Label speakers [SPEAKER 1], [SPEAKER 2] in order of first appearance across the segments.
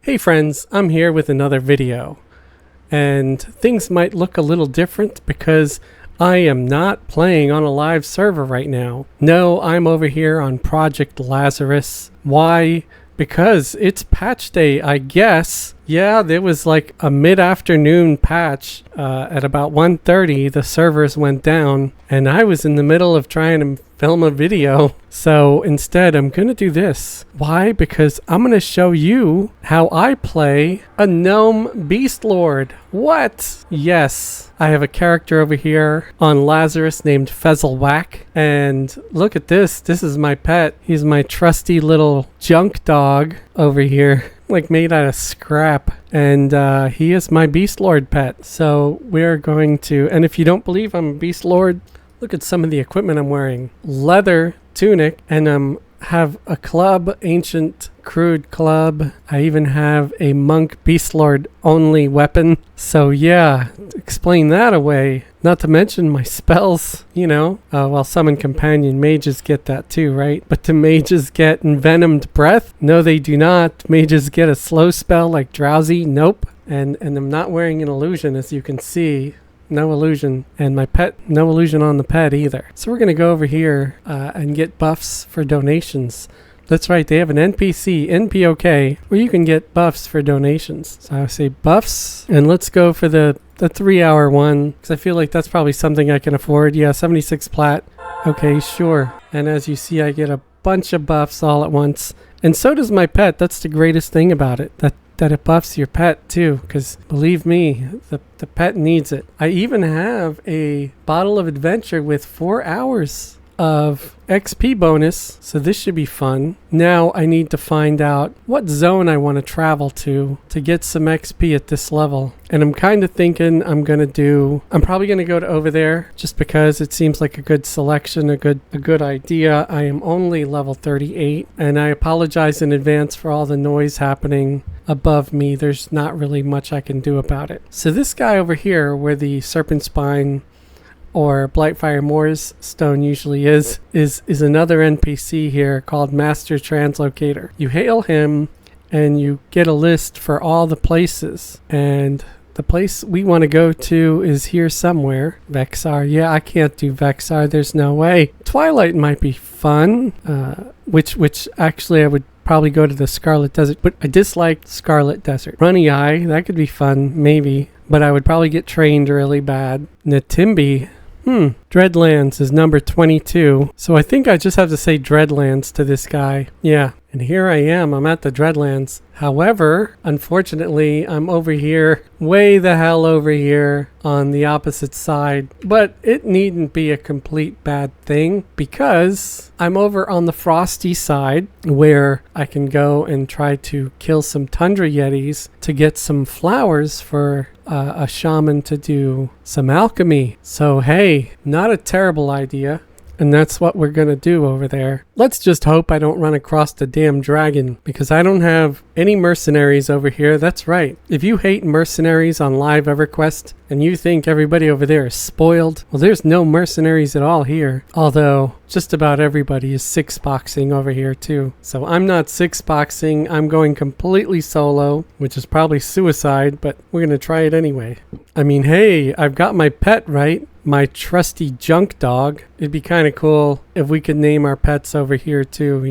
[SPEAKER 1] Hey friends, I'm here with another video, and things might look a little different because I am not playing on a live server right now. No, I'm over here on Project Lazarus. Why? Because it's patch day, I guess. Yeah, there was like a mid-afternoon patch. At about 1:30, the servers went down, and I was in the middle of trying to film a video. So instead, I'm going to do this. Why? Because I'm going to show you how I play a Gnome Beastlord. What? Yes, I have a character over here on Lazarus named Fezzlewhack. And look at this. This is my pet. He's my trusty little junk dog over here, like made out of scrap, and he is my Beastlord pet. So we're going to, and if you don't believe I'm a Beastlord, look at some of the equipment I'm wearing. Leather tunic, and have a club, ancient crude club. I even have a monk Beastlord only weapon. So yeah, explain that away. Not to mention my spells, well, summon companion mages get that too, right? But do mages get envenomed breath? No, they do not. Mages get a slow spell like drowsy? Nope. And I'm not wearing an illusion, as you can see. No illusion. And my pet, no illusion on the pet either. So we're going to go over here and get buffs for donations. That's right, they have an NPC, NPOK, where you can get buffs for donations. So I say buffs, and let's go for the 3-hour one, because I feel like that's probably something I can afford. Yeah, 76 plat. Okay, sure. And as you see, I get a bunch of buffs all at once. And so does my pet. That's the greatest thing about it, that it buffs your pet too, because believe me, the pet needs it. I even have a bottle of adventure with 4 hours of XP bonus, so this should be fun. Now I need to find out what zone I want to travel to get some XP at this level. And I'm kind of thinking I'm probably going to go to over there just because it seems like a good selection, a good idea. I am only level 38, and I apologize in advance for all the noise happening above me. There's not really much I can do about it. So this guy over here, where the Serpent Spine or Blightfire Moors stone usually is another NPC here called Master Translocator. You hail him and you get a list for all the places, and the place we want to go to is here somewhere. Vexar. Yeah, I can't do Vexar. There's no way. Twilight might be fun, which actually I would probably go to the Scarlet Desert, but I dislike Scarlet Desert. Runny Eye, that could be fun, maybe, but I would probably get trained really bad. Natimbi. Dreadlands is number 22. So I think I just have to say Dreadlands to this guy. Yeah. And here I am. I'm at the Dreadlands. However, unfortunately, I'm over here, way the hell over here on the opposite side. But it needn't be a complete bad thing, because I'm over on the frosty side where I can go and try to kill some tundra yetis to get some flowers for a shaman to do some alchemy. So hey, not a terrible idea. And that's what we're going to do over there. Let's just hope I don't run across the damn dragon, because I don't have any mercenaries over here. That's right. If you hate mercenaries on live Everquest and you think everybody over there is spoiled, well, there's no mercenaries at all here. Although just about everybody is six-boxing over here too. So I'm not six-boxing. I'm going completely solo, which is probably suicide, but we're going to try it anyway. I mean, hey, I've got my pet, right? My trusty junk dog. It'd be kind of cool if we could name our pets over here too,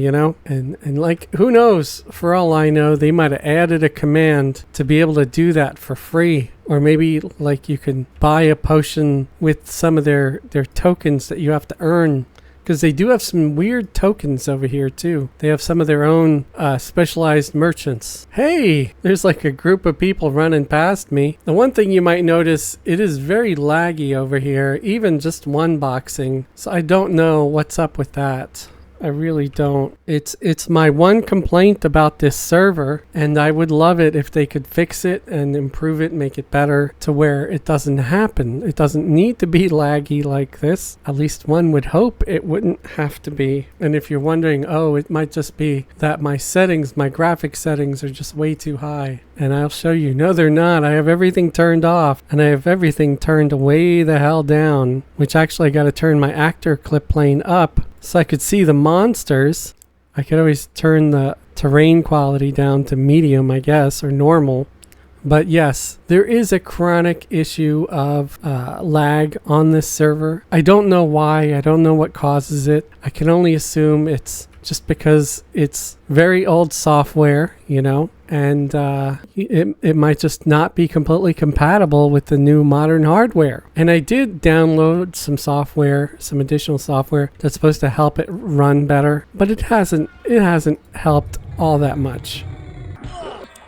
[SPEAKER 1] And like, who knows? For all I know, they might have added a command to be able to do that for free. Or maybe like you can buy a potion with some of their tokens that you have to earn. Because they do have some weird tokens over here too. They have some of their own specialized merchants. Hey, there's like a group of people running past me. The one thing you might notice, it is very laggy over here, even just one boxing. So I don't know what's up with that. I really don't. It's my one complaint about this server, and I would love it if they could fix it and improve it, make it better to where it doesn't happen. It doesn't need to be laggy like this. At least one would hope it wouldn't have to be. And if you're wondering, oh, it might just be that my graphic settings are just way too high. And I'll show you. No, they're not. I have everything turned off, and I have everything turned way the hell down, which actually I got to turn my actor clip plane up so I could see the monsters. I could always turn the terrain quality down to medium, I guess, or normal. But yes, there is a chronic issue of lag on this server. I don't know why. I don't know what causes it. I can only assume it's just because it's very old software, you know, and it might just not be completely compatible with the new modern hardware. And I did download some software, some additional software that's supposed to help it run better, but it hasn't helped all that much.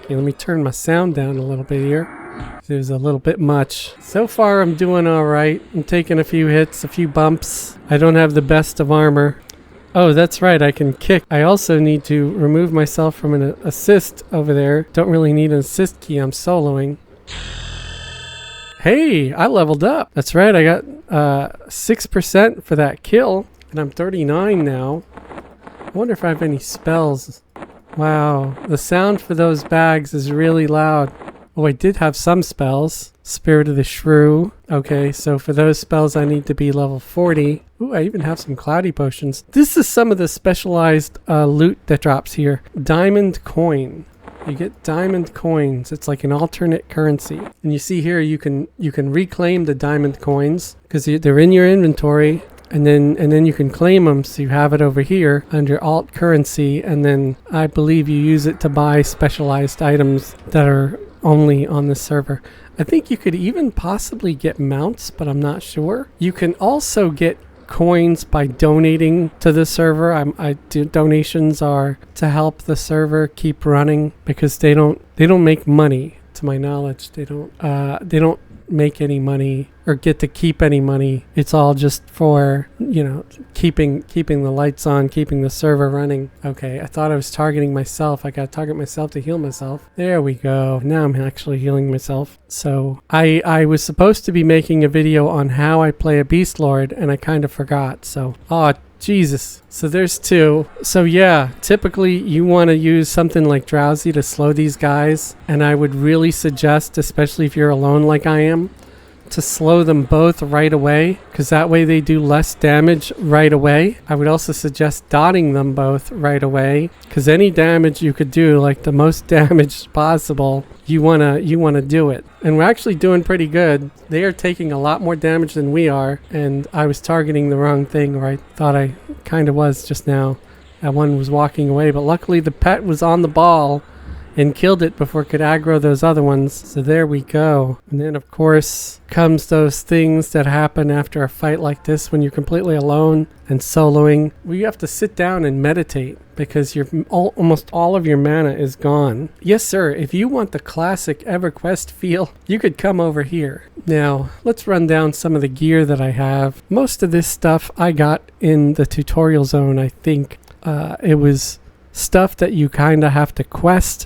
[SPEAKER 1] Okay, let me turn my sound down a little bit here. It was a little bit much. So far, I'm doing all right. I'm taking a few hits, a few bumps. I don't have the best of armor. Oh, that's right, I can kick. I also need to remove myself from an assist over there. Don't really need an assist key, I'm soloing. Hey, I leveled up. That's right, I got 6% for that kill, and I'm 39 now. I wonder if I have any spells. Wow, the sound for those bags is really loud. Oh, I did have some spells. Spirit of the Shrew. Okay, so for those spells I need to be level 40. Ooh, I even have some cloudy potions. This is some of the specialized loot that drops here. Diamond coin. You get diamond coins. It's like an alternate currency. And you see here you can reclaim the diamond coins because they're in your inventory. And then you can claim them, so you have it over here under alt currency, and then I believe you use it to buy specialized items that are only on this server. I think you could even possibly get mounts, but I'm not sure. You can also get coins by donating to the server. Donations are to help the server keep running because they don't make money, to my knowledge. They don't make any money or get to keep any money. It's all just for, you know, keeping the lights on, keeping the server running. Okay, I thought I was targeting myself. I gotta target myself to heal myself. There we go. Now I'm actually healing myself. So I was supposed to be making a video on how I play a Beastlord, and I kind of forgot. So, Jesus. So there's two. So yeah, typically you want to use something like Drowsy to slow these guys. And I would really suggest, especially if you're alone like I am, to slow them both right away, because that way they do less damage right away. I would also suggest dotting them both right away, because any damage you could do, like the most damage possible, you wanna do it. And we're actually doing pretty good. They are taking a lot more damage than we are, and I was targeting the wrong thing, or I thought I kind of was just now. That one was walking away, but luckily the pet was on the ball and killed it before it could aggro those other ones. So there we go. And then of course comes those things that happen after a fight like this when you're completely alone and soloing. Well, you have to sit down and meditate because almost all of your mana is gone. Yes, sir. If you want the classic Everquest feel, you could come over here. Now, let's run down some of the gear that I have. Most of this stuff I got in the tutorial zone, I think. It was stuff that you kind of have to quest.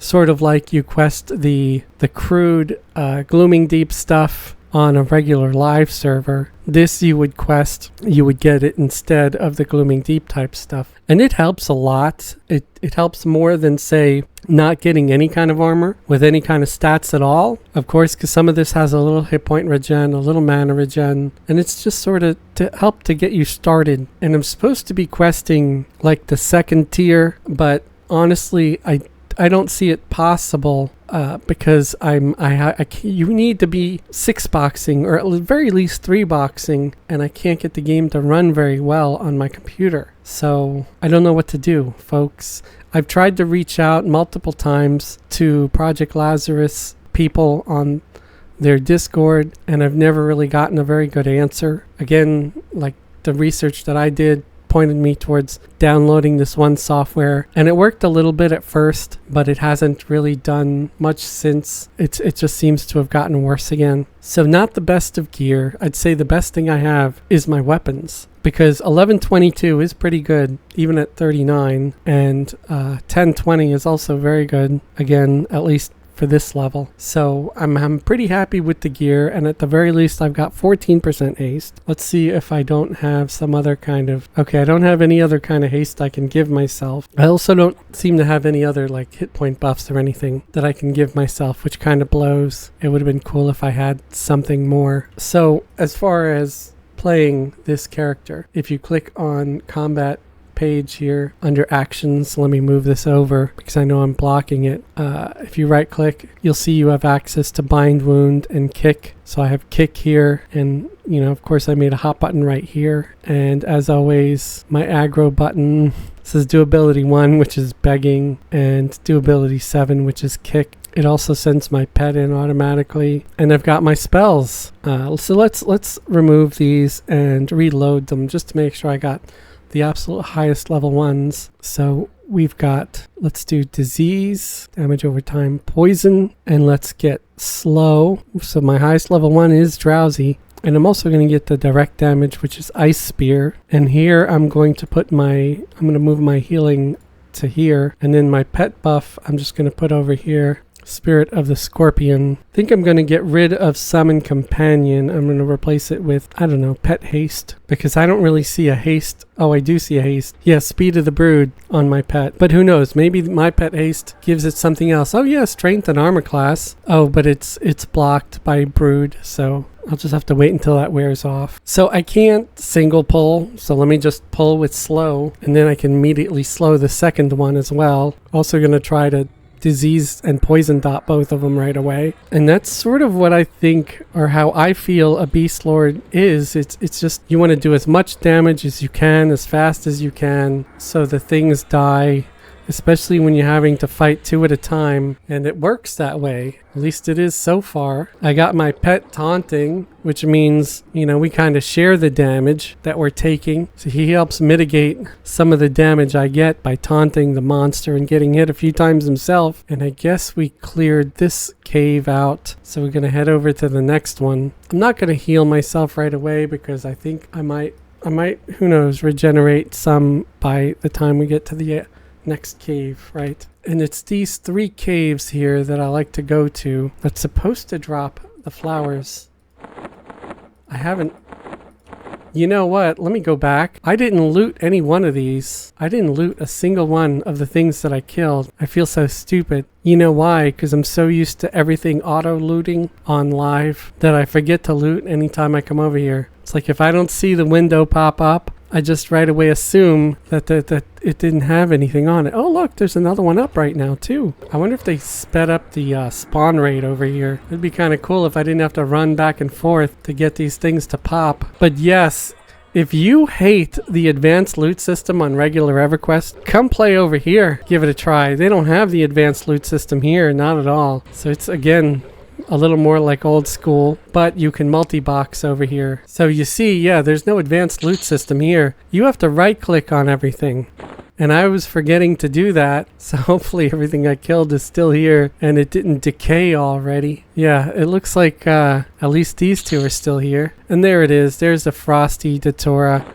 [SPEAKER 1] Sort of like you quest the crude Glooming Deep stuff on a regular live server. This you would quest, you would get it instead of the Glooming Deep type stuff. And it helps a lot. It helps more than, say, not getting any kind of armor with any kind of stats at all. Of course, because some of this has a little hit point regen, a little mana regen, and it's just sort of to help to get you started. And I'm supposed to be questing like the second tier, but honestly, I don't see it possible because you need to be 6-boxing or at the very least 3-boxing, and I can't get the game to run very well on my computer. So I don't know what to do, folks. I've tried to reach out multiple times to Project Lazarus people on their Discord, and I've never really gotten a very good answer. Again, like the research that I did pointed me towards downloading this one software, and it worked a little bit at first, but it hasn't really done much since. It just seems to have gotten worse again. So not the best of gear. I'd say the best thing I have is my weapons, because 1122 is pretty good even at 39, and 1020 is also very good, again, at least for this level. So I'm pretty happy with the gear, and at the very least I've got 14% haste. Let's see if I don't have some other kind of... Okay, I don't have any other kind of haste I can give myself. I also don't seem to have any other like hit point buffs or anything that I can give myself, which kind of blows. It would have been cool if I had something more. So as far as playing this character, if you click on combat page here under actions. Let me move this over because I know I'm blocking it. If you right click, you'll see you have access to bind wound and kick. So I have kick here, and of course I made a hot button right here. And as always, my aggro button says do ability 1, which is begging, and do ability 7, which is kick. It also sends my pet in automatically, and I've got my spells. So let's remove these and reload them just to make sure I got the absolute highest level ones. So we've got, let's do disease, damage over time, poison, and let's get slow. So my highest level one is drowsy. And I'm also going to get the direct damage, which is Ice Spear. And here I'm going to move my healing to here. And then my pet buff, I'm just going to put over here. Spirit of the Scorpion. I think I'm going to get rid of Summon Companion. I'm going to replace it with, I don't know, Pet Haste. Because I don't really see a haste. Oh, I do see a haste. Yeah, Speed of the Brood on my pet. But who knows? Maybe my Pet Haste gives it something else. Oh yeah, Strength and Armor class. Oh, but it's blocked by Brood. So I'll just have to wait until that wears off. So I can't single pull. So let me just pull with slow. And then I can immediately slow the second one as well. Also going to try to disease and poison dot both of them right away. And that's sort of what I think, or how I feel a Beast Lord is. It's just you want to do as much damage as you can, as fast as you can, so the things die, especially when you're having to fight two at a time. And it works that way. At least it is so far. I got my pet taunting, which means, we kind of share the damage that we're taking. So he helps mitigate some of the damage I get by taunting the monster and getting hit a few times himself. And I guess we cleared this cave out. So we're going to head over to the next one. I'm not going to heal myself right away because I think I might, who knows, regenerate some by the time we get to the next cave, right? And it's these 3 caves here that I like to go to that's supposed to drop the flowers. I haven't... You know what? Let me go back. I didn't loot any one of these. I didn't loot a single one of the things that I killed. I feel so stupid. You know why? Because I'm so used to everything auto-looting on live that I forget to loot anytime I come over here. It's like if I don't see the window pop up, I just right away assume that it didn't have anything on it. Oh, look, there's another one up right now, too. I wonder if they sped up the spawn rate over here. It'd be kind of cool if I didn't have to run back and forth to get these things to pop. But yes, if you hate the advanced loot system on regular Everquest, come play over here. Give it a try. They don't have the advanced loot system here, not at all. So it's, again, a little more like old school, but you can multi-box over here. So you see, yeah, there's no advanced loot system here. You have to right-click on everything. And I was forgetting to do that, so hopefully everything I killed is still here and it didn't decay already. Yeah, it looks like at least these 2 are still here. And there it is. There's the Frosty Datura,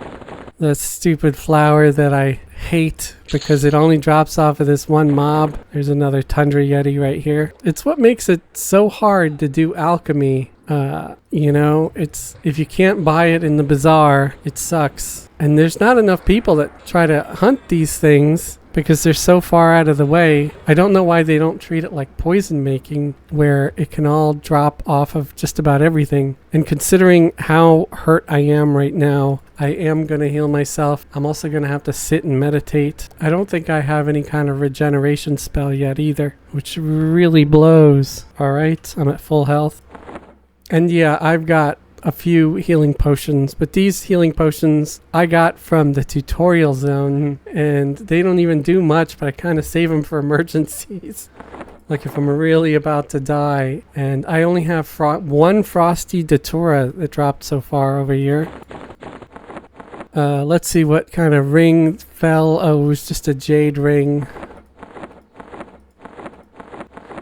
[SPEAKER 1] the stupid flower that I hate because it only drops off of this one mob. There's another Tundra Yeti right here. It's what makes it so hard to do alchemy. It's if you can't buy it in the bazaar, it sucks. And there's not enough people that try to hunt these things because they're so far out of the way. I don't know why they don't treat it like poison making, where it can all drop off of just about everything. And considering how hurt I am right now, I am going to heal myself. I'm also going to have to sit and meditate. I don't think I have any kind of regeneration spell yet either, which really blows. All right, I'm at full health. And yeah, I've got a few healing potions, but these healing potions I got from the tutorial zone, and they don't even do much, but I kind of save them for emergencies. Like if I'm really about to die. And I only have one Frosty Datura that dropped so far over here. Let's see what kind of ring fell. Oh, it was just a jade ring.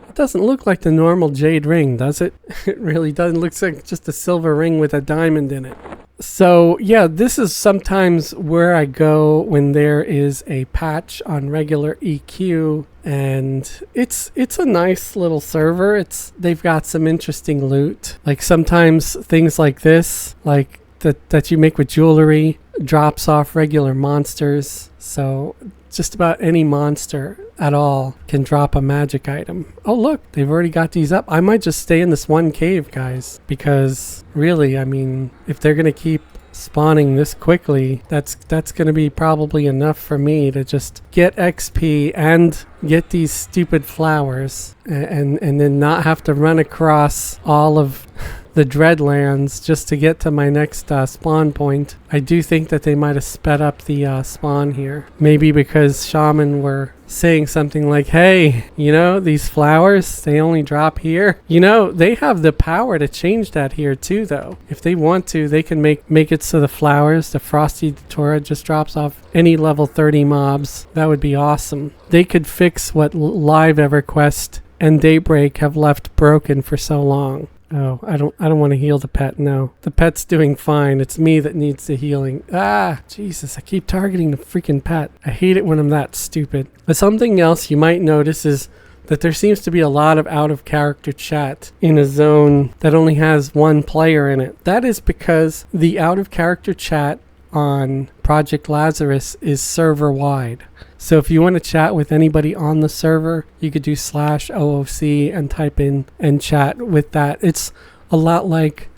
[SPEAKER 1] It doesn't look like the normal jade ring, does it? It really doesn't. It looks like just a silver ring with a diamond in it. So yeah, this is sometimes where I go when there is a patch on regular EQ, and it's a nice little server. They've got some interesting loot. Like sometimes things like this, like that you make with jewelry, drops off regular monsters. So just about any monster at all can drop a magic item. Oh look, they've already got these up. I might just stay in this one cave, guys, because really, I mean, if they're gonna keep spawning this quickly, that's going to be probably enough for me to just get XP and get these stupid flowers and then not have to run across all of the Dreadlands just to get to my next spawn point. I do think that they might have sped up the spawn here. Maybe because Shaman were saying something like, hey, you know, these flowers, they only drop here. You know, they have the power to change that here too, though. If they want to, they can make it so the flowers, the Frosty Datura, just drops off any level 30 mobs. That would be awesome. They could fix what Live Everquest and Daybreak have left broken for so long. Oh, I don't want to heal the pet, no. The pet's doing fine. It's me that needs the healing. Ah, Jesus, I keep targeting the freaking pet. I hate it when I'm that stupid. But something else you might notice is that there seems to be a lot of out-of-character chat in a zone that only has one player in it. That is because the out-of-character chat on Project Lazarus is server-wide. So if you want to chat with anybody on the server, you could do /OOC and type in and chat with that. It's a lot like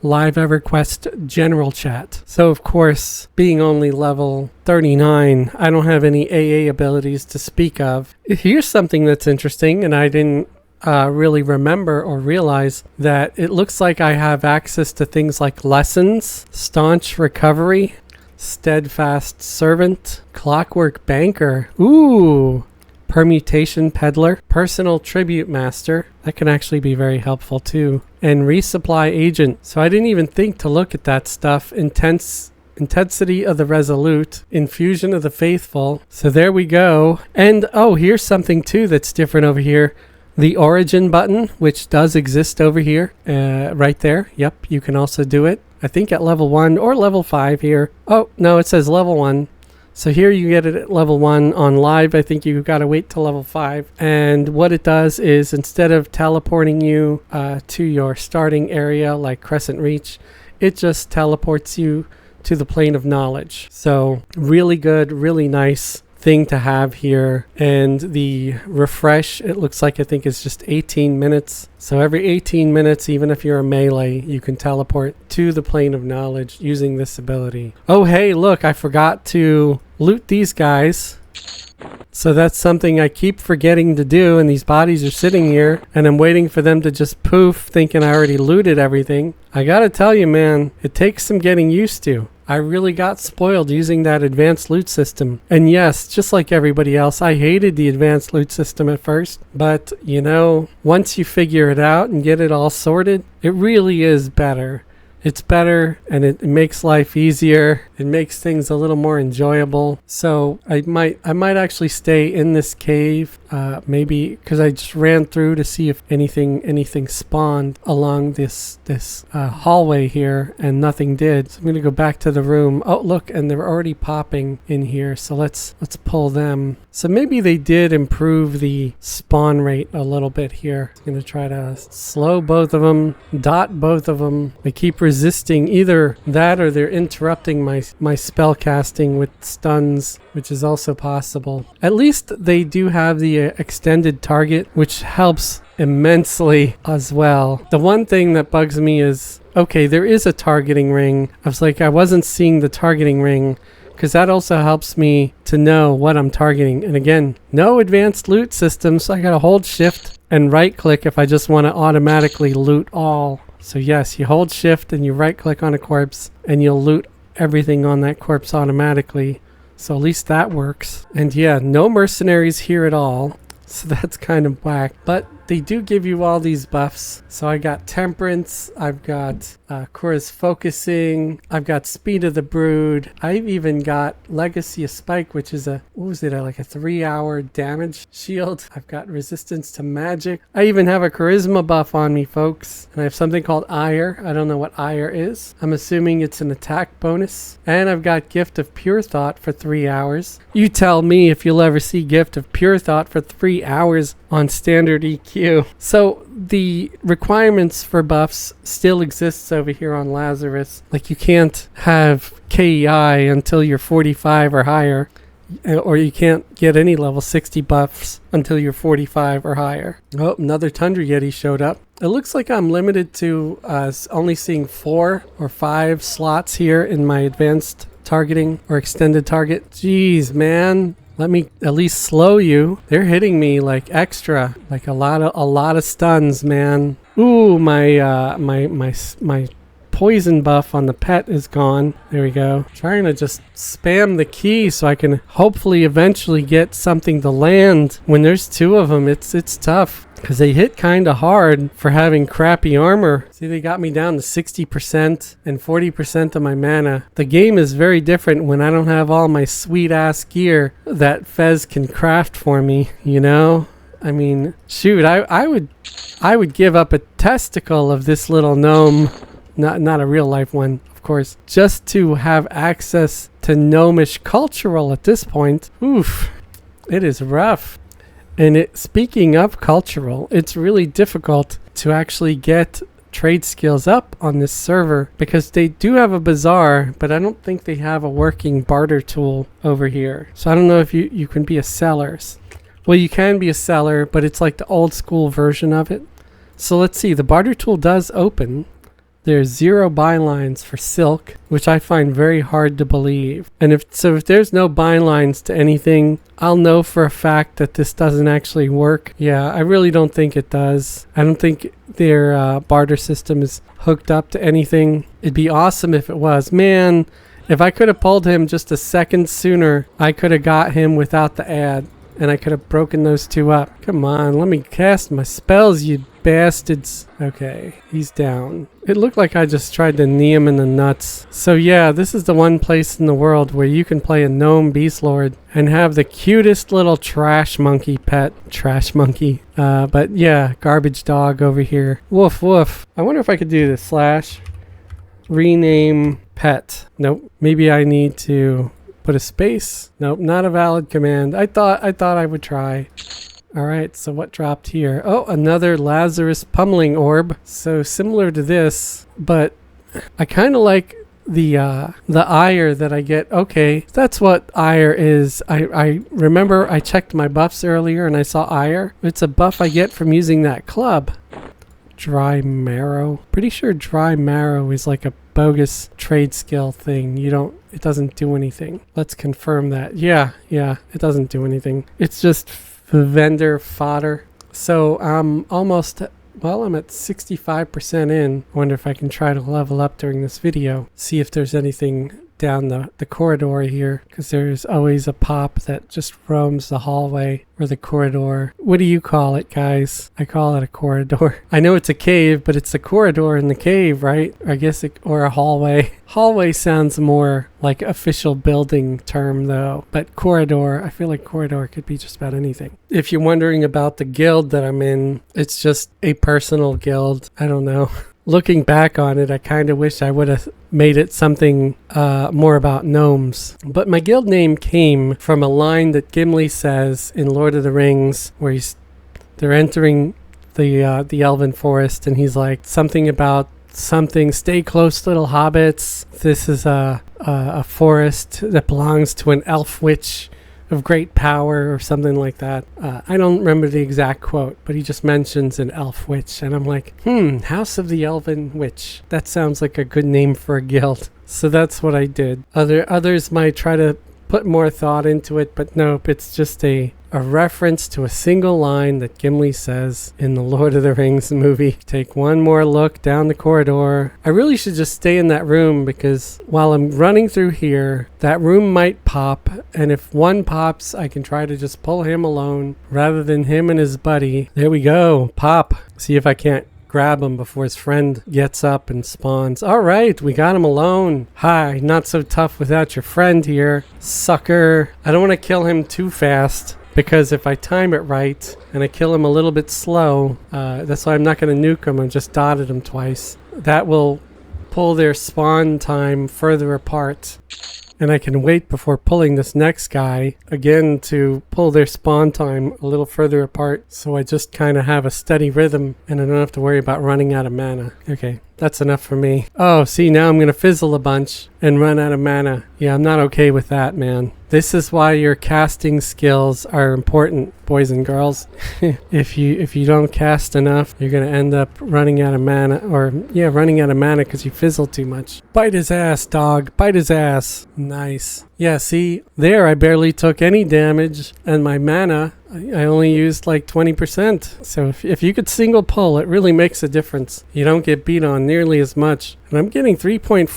[SPEAKER 1] Live Everquest general chat. So of course, being only level 39, I don't have any AA abilities to speak of. Here's something that's interesting, and I didn't really remember or realize that it looks like I have access to things like lessons, staunch recovery, steadfast servant, clockwork banker, ooh, permutation peddler, personal tribute master. That can actually be very helpful too. And resupply agent. So I didn't even think to look at that stuff. Intensity of the resolute, infusion of the faithful. So there we go. And oh, here's something too that's different over here. The origin button, which does exist over here, right there. Yep, you can also do it. I think at level 1 or level 5 here. Oh, no, it says level 1. So here you get it at level 1. On live, I think you've got to wait till level 5. And what it does is instead of teleporting you to your starting area like Crescent Reach, it just teleports you to the plane of knowledge. So really good, really nice thing to have here. And the refresh, it looks like, I think it's just 18 minutes. So every 18 minutes, even if you're a melee, you can teleport to the plane of knowledge using this ability. Oh, hey, look, I forgot to loot these guys. So that's something I keep forgetting to do, and these bodies are sitting here, and I'm waiting for them to just poof, thinking I already looted everything. I gotta tell you, man, it takes some getting used to. I really got spoiled using that advanced loot system. And yes, just like everybody else, I hated the advanced loot system at first. But, you know, once you figure it out and get it all sorted, it really is better. It's better, and it makes life easier. It makes things a little more enjoyable. So I might actually stay in this cave, maybe because I just ran through to see if anything spawned along this hallway here, and nothing did. So I'm gonna go back to the room. Oh, look, and they're already popping in here. So let's pull them. So maybe they did improve the spawn rate a little bit here. I'm gonna try to slow both of them, dot both of them. They keep resisting either that or they're interrupting my spell casting with stuns, which is also possible. At least they do have the extended target, which helps immensely as well. The one thing that bugs me is, okay, there is a targeting ring. I wasn't seeing the targeting ring, because that also helps me to know what I'm targeting. And again, no advanced loot system, so I gotta hold shift and right click if I just want to automatically loot all. So yes, you hold shift and you right click on a corpse and you'll loot everything on that corpse automatically. So at least that works. And yeah, no mercenaries here at all. So that's kind of whack. But they do give you all these buffs. So I got Temperance, I've got Cora's Focusing, I've got Speed of the Brood, I've even got Legacy of Spike, which is like a 3-hour damage shield. I've got Resistance to Magic. I even have a Charisma buff on me, folks. And I have something called Ire. I don't know what Ire is. I'm assuming it's an attack bonus. And I've got Gift of Pure Thought for 3 hours. You tell me if you'll ever see Gift of Pure Thought for 3 hours on standard EQ. So the requirements for buffs still exists over here on Lazarus. Like, you can't have KEI until you're 45 or higher. or you can't get any level 60 buffs until you're 45 or higher. Oh, another Tundra Yeti showed up. It looks like I'm limited to only seeing 4 or 5 slots here in my advanced targeting or extended target. Jeez, man. Let me at least slow you. They're hitting me like extra, like a lot of stuns, man. Ooh, my poison buff on the pet is gone. There we go. Trying to just spam the key so I can hopefully eventually get something to land. When there's 2 of them, it's tough because they hit kind of hard for having crappy armor. See, they got me down to 60% and 40% of my mana. The game is very different when I don't have all my sweet ass gear that Fez can craft for me, you know? I mean, shoot, I would give up a testicle of this little gnome. Not a real life one, of course, just to have access to gnomish cultural at this point. Oof, it is rough. And speaking of cultural, it's really difficult to actually get trade skills up on this server because they do have a bazaar, but I don't think they have a working barter tool over here. So I don't know if you can be a seller. Well, you can be a seller, but it's like the old school version of it. So let's see, the barter tool does open. There's 0 bylines for silk, which I find very hard to believe. And if there's no bylines to anything, I'll know for a fact that this doesn't actually work. Yeah, I really don't think it does. I don't think their barter system is hooked up to anything. It'd be awesome if it was. Man, if I could have pulled him just a second sooner, I could have got him without the ad. And I could have broken those 2 up. Come on, let me cast my spells, you bastards. Okay, he's down. It looked like I just tried to knee him in the nuts. So yeah, this is the one place in the world where you can play a Gnome Beastlord and have the cutest little trash monkey pet. Trash monkey. But yeah, garbage dog over here. Woof woof. I wonder if I could do this. / rename pet. Nope. Maybe I need to put a space. Nope, not a valid command. I thought I would try. All right, so what dropped here? Oh, another Lazarus pummeling orb. So similar to this, but I kind of like the ire that I get. Okay, that's what ire is. I remember I checked my buffs earlier and I saw ire. It's a buff I get from using that club. Dry marrow. Pretty sure dry marrow is like a bogus trade skill thing. It doesn't do anything. Let's confirm that. Yeah, it doesn't do anything. It's just vendor fodder. So I'm almost, well, I'm at 65% in. I wonder if I can try to level up during this video. See if there's anything down the corridor here, because there's always a pop that just roams the hallway or the corridor. What do you call it, guys? I call it a corridor. I know it's a cave, but it's a corridor in the cave, right? I guess or a hallway. Hallway sounds more like official building term though, but corridor, I feel like corridor could be just about anything. If you're wondering about the guild that I'm in, it's just a personal guild. I don't know. Looking back on it, I kind of wish I would have made it something more about gnomes. But my guild name came from a line that Gimli says in Lord of the Rings, where they're entering the elven forest, and he's like something about something, stay close little hobbits. This is a forest that belongs to an elf witch of great power or something like that. I don't remember the exact quote, but he just mentions an elf witch, and I'm like, House of the Elven Witch. That sounds like a good name for a guild. So that's what I did. Others might try to put more thought into it, but nope, it's just a reference to a single line that Gimli says in the Lord of the Rings movie. Take one more look down the corridor. I really should just stay in that room, because while I'm running through here, that room might pop, and if one pops, I can try to just pull him alone rather than him and his buddy. There we go. Pop. See if I can't grab him before his friend gets up and spawns. All right, we got him alone. Hi, not so tough without your friend here, sucker. I don't want to kill him too fast, because if I time it right and I kill him a little bit slow, that's why I'm not going to nuke him. I just dotted him twice. That will pull their spawn time further apart. And I can wait before pulling this next guy again to pull their spawn time a little further apart. So I just kind of have a steady rhythm and I don't have to worry about running out of mana. Okay, That's enough for me. Oh, see, now I'm going to fizzle a bunch and run out of mana. Yeah, I'm not okay with that, man. This is why your casting skills are important, boys and girls. If you don't cast enough, you're going to end up running out of mana, running out of mana because you fizzle too much. Bite his ass, dog. Bite his ass. Nice. Yeah, see, there I barely took any damage, and my mana, I only used like 20%. So if you could single pull, it really makes a difference. You don't get beat on nearly as much. And I'm getting 3.4%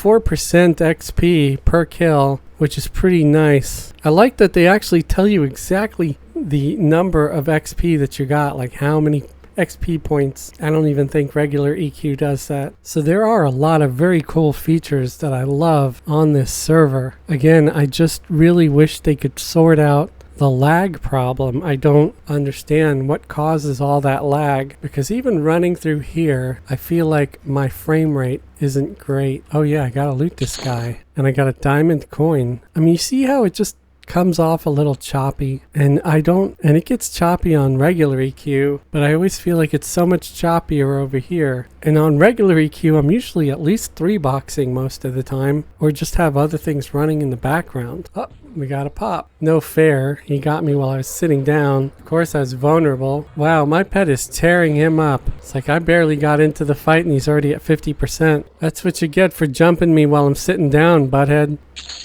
[SPEAKER 1] XP per kill, which is pretty nice. I like that they actually tell you exactly the number of XP that you got, like how many XP points. I don't even think regular EQ does that. So there are a lot of very cool features that I love on this server. Again, I just really wish they could sort out the lag problem. I don't understand what causes all that lag, because even running through here, I feel like my frame rate isn't great. Oh yeah, I gotta loot this guy. And I got a diamond coin. I mean, you see how it just comes off a little choppy, and it gets choppy on regular EQ, but I always feel like it's so much choppier over here. And on regular EQ, I'm usually at least 3-boxing most of the time, or just have other things running in the background. Oh, we got a pop. No fair. He got me while I was sitting down. Of course, I was vulnerable. Wow, my pet is tearing him up. It's like I barely got into the fight and he's already at 50%. That's what you get for jumping me while I'm sitting down, butthead.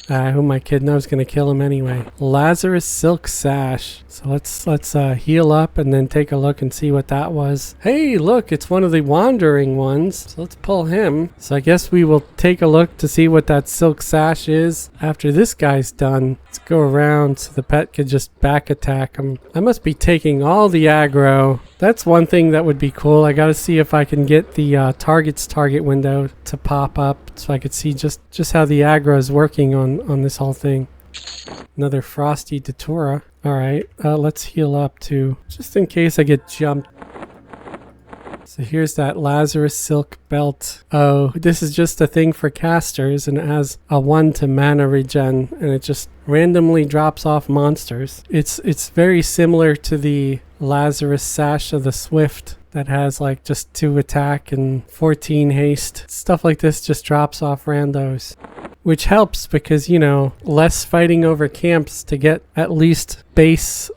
[SPEAKER 1] Who am I kidding? I was going to kill him anyway. Lazarus Silk Sash. So let's heal up and then take a look and see what that was. Hey, look, it's one of the wandering ones. So let's pull him. So I guess we will take a look to see what that Silk Sash is after this guy's done. Let's go around so the pet could just back attack him. I must be taking all the aggro. That's one thing that would be cool. I got to see if I can get the target window to pop up so I could see just how the aggro is working on this whole thing. Another Frosty Datura. All right, let's heal up too, just in case I get jumped. So here's that Lazarus Silk Belt. Oh, this is just a thing for casters, and it has a 1 to mana regen, and it just randomly drops off monsters. It's very similar to the Lazarus Sash of the Swift that has like just 2 attack and 14 haste. Stuff like this just drops off randos, which helps because, you know, less fighting over camps to get at least base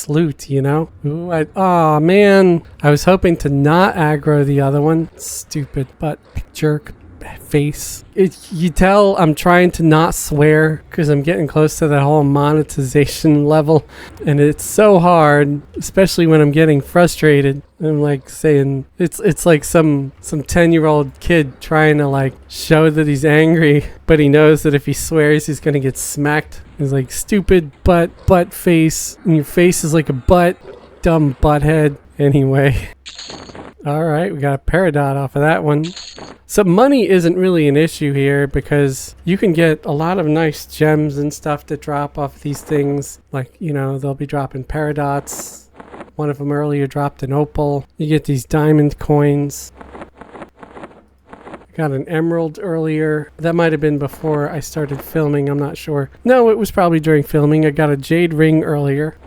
[SPEAKER 1] loot, you know? Ooh, aw, man. I was hoping to not aggro the other one. Stupid butt jerk face. You tell I'm trying to not swear because I'm getting close to that whole monetization level, and it's so hard, especially when I'm getting frustrated. I'm like saying it's like some 10-year-old kid trying to like show that he's angry, but he knows that if he swears he's gonna get smacked. He's like, stupid butt face, and your face is like a butt, dumb butthead. Anyway. Alright, we got a Peridot off of that one. So money isn't really an issue here because you can get a lot of nice gems and stuff to drop off these things. Like, you know, they'll be dropping Peridots. One of them earlier dropped an opal. You get these diamond coins. Got an emerald earlier. That might have been before I started filming, I'm not sure. No, it was probably during filming. I got a jade ring earlier.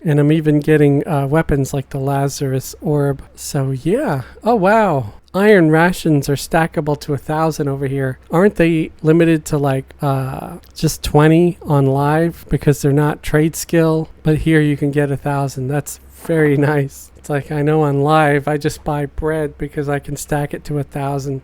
[SPEAKER 1] And I'm even getting weapons like the Lazarus orb. So yeah. Oh wow. Iron rations are stackable to 1,000 over here. Aren't they limited to like just 20 on live because they're not trade skill? But here you can get 1,000. That's very nice. It's like, I know on live I just buy bread because I can stack it to 1,000.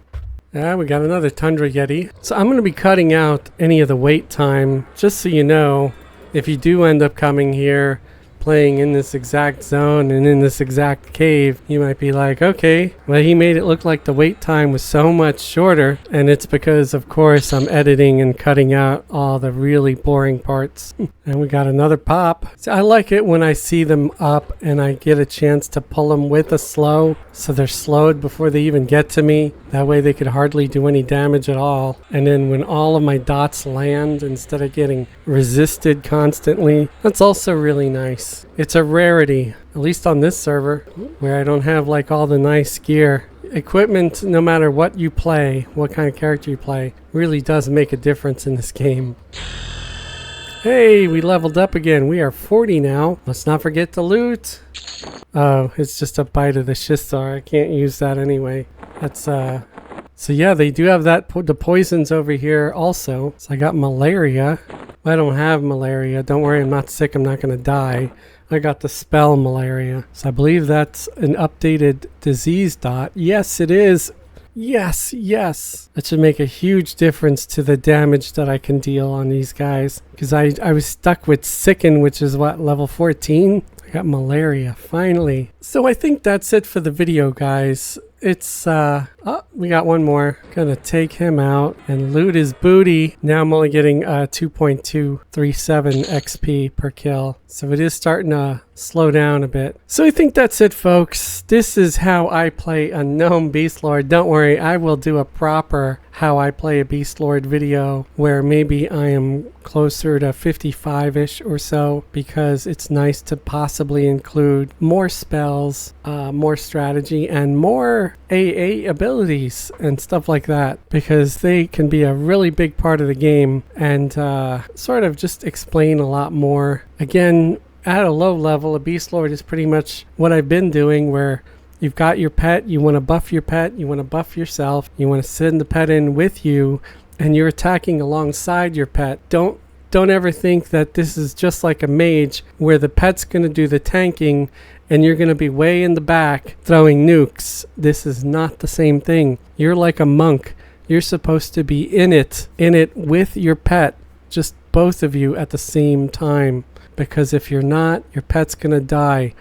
[SPEAKER 1] Yeah, we got another Tundra Yeti. So I'm going to be cutting out any of the wait time, just so you know, if you do end up coming here, playing in this exact zone and in this exact cave, you might be like, okay, well, he made it look like the wait time was so much shorter, and it's because, of course, I'm editing and cutting out all the really boring parts. And we got another pop. So I like it when I see them up and I get a chance to pull them with a slow, so they're slowed before they even get to me. That way they could hardly do any damage at all. And then when all of my dots land, instead of getting resisted constantly, that's also really nice. It's a rarity, at least on this server, where I don't have like all the nice gear. Equipment, no matter what you play, what kind of character you play, really does make a difference in this game. Hey, we leveled up again. We are 40 now. Let's not forget to loot. Oh, it's just a bite of the Shistar. I can't use that anyway. That's so yeah, they do have that the poisons over here also. So I got malaria. I don't have malaria. Don't worry, I'm not sick. I'm not gonna die. I got the spell malaria. So I believe that's an updated disease dot. Yes, it is. Yes, yes. That should make a huge difference to the damage that I can deal on these guys. Because I was stuck with sicken, which is what, level 14? I got malaria, finally. So I think that's it for the video, guys. It's, oh, we got one more. Gonna take him out and loot his booty. Now I'm only getting 2.237 XP per kill. So it is starting to slow down a bit. So I think that's it, folks. This is how I play a Gnome Beastlord. Don't worry, I will do a proper how I play a Beastlord video where maybe I am closer to 55-ish or so, because it's nice to possibly include more spells, more strategy, and more AA abilities and stuff like that, because they can be a really big part of the game and sort of just explain a lot more. Again, at a low level, a Beastlord is pretty much what I've been doing, where you've got your pet, you want to buff your pet, you want to buff yourself, you want to send the pet in with you, and you're attacking alongside your pet. Don't ever think that this is just like a mage where the pet's going to do the tanking and you're going to be way in the back throwing nukes. This is not the same thing. You're like a monk. You're supposed to be in it with your pet, just both of you at the same time. Because if you're not, your pet's going to die.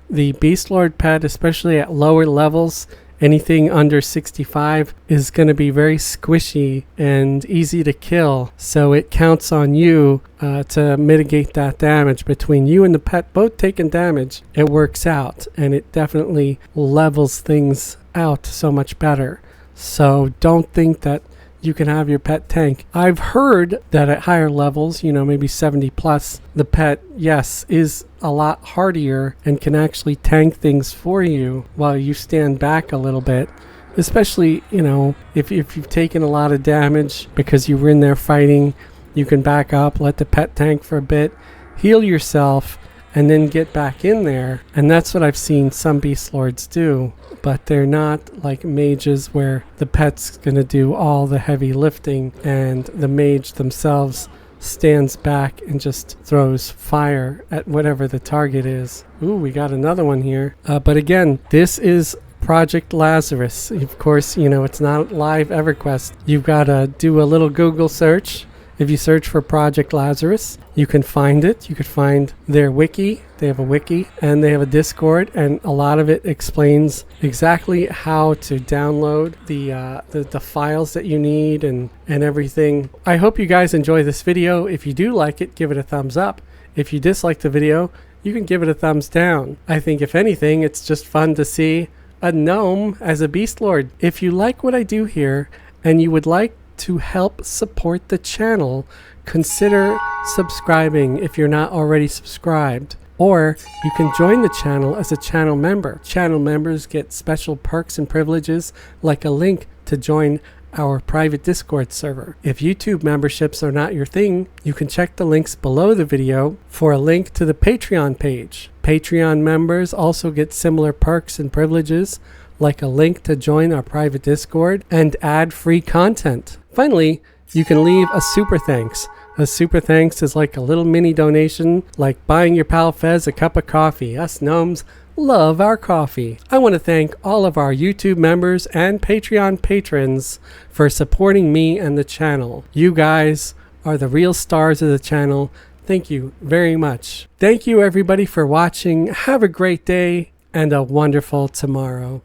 [SPEAKER 1] The Beastlord pet, especially at lower levels, anything under 65, is going to be very squishy and easy to kill. So it counts on you to mitigate that damage. Between you and the pet both taking damage, it works out. And it definitely levels things out so much better. So don't think that you can have your pet tank. I've heard that at higher levels, you know, maybe 70 plus, the pet, yes, is a lot hardier and can actually tank things for you while you stand back a little bit. Especially, you know, if you've taken a lot of damage because you were in there fighting, you can back up, let the pet tank for a bit, heal yourself, and then get back in there. And that's what I've seen some Beastlords do. But they're not like mages where the pet's going to do all the heavy lifting and the mage themselves stands back and just throws fire at whatever the target is. Ooh, we got another one here. But again, this is Project Lazarus. Of course, you know, it's not live Everquest. You've got to do a little Google search. If you search for Project Lazarus, you can find it. You could find their wiki. They have a wiki and they have a Discord, and a lot of it explains exactly how to download the files that you need and everything. I hope you guys enjoy this video. If you do like it, give it a thumbs up. If you dislike the video, you can give it a thumbs down. I think if anything, it's just fun to see a gnome as a Beastlord. If you like what I do here and you would like to help support the channel, consider subscribing if you're not already subscribed. Or you can join the channel as a channel member. Channel members get special perks and privileges, like a link to join our private Discord server. If YouTube memberships are not your thing, you can check the links below the video for a link to the Patreon page. Patreon members also get similar perks and privileges, like a link to join our private Discord and ad-free content. Finally, you can leave a super thanks. A super thanks is like a little mini donation, like buying your pal Fez a cup of coffee. Us gnomes love our coffee. I want to thank all of our YouTube members and Patreon patrons for supporting me and the channel. You guys are the real stars of the channel. Thank you very much. Thank you everybody for watching. Have a great day and a wonderful tomorrow.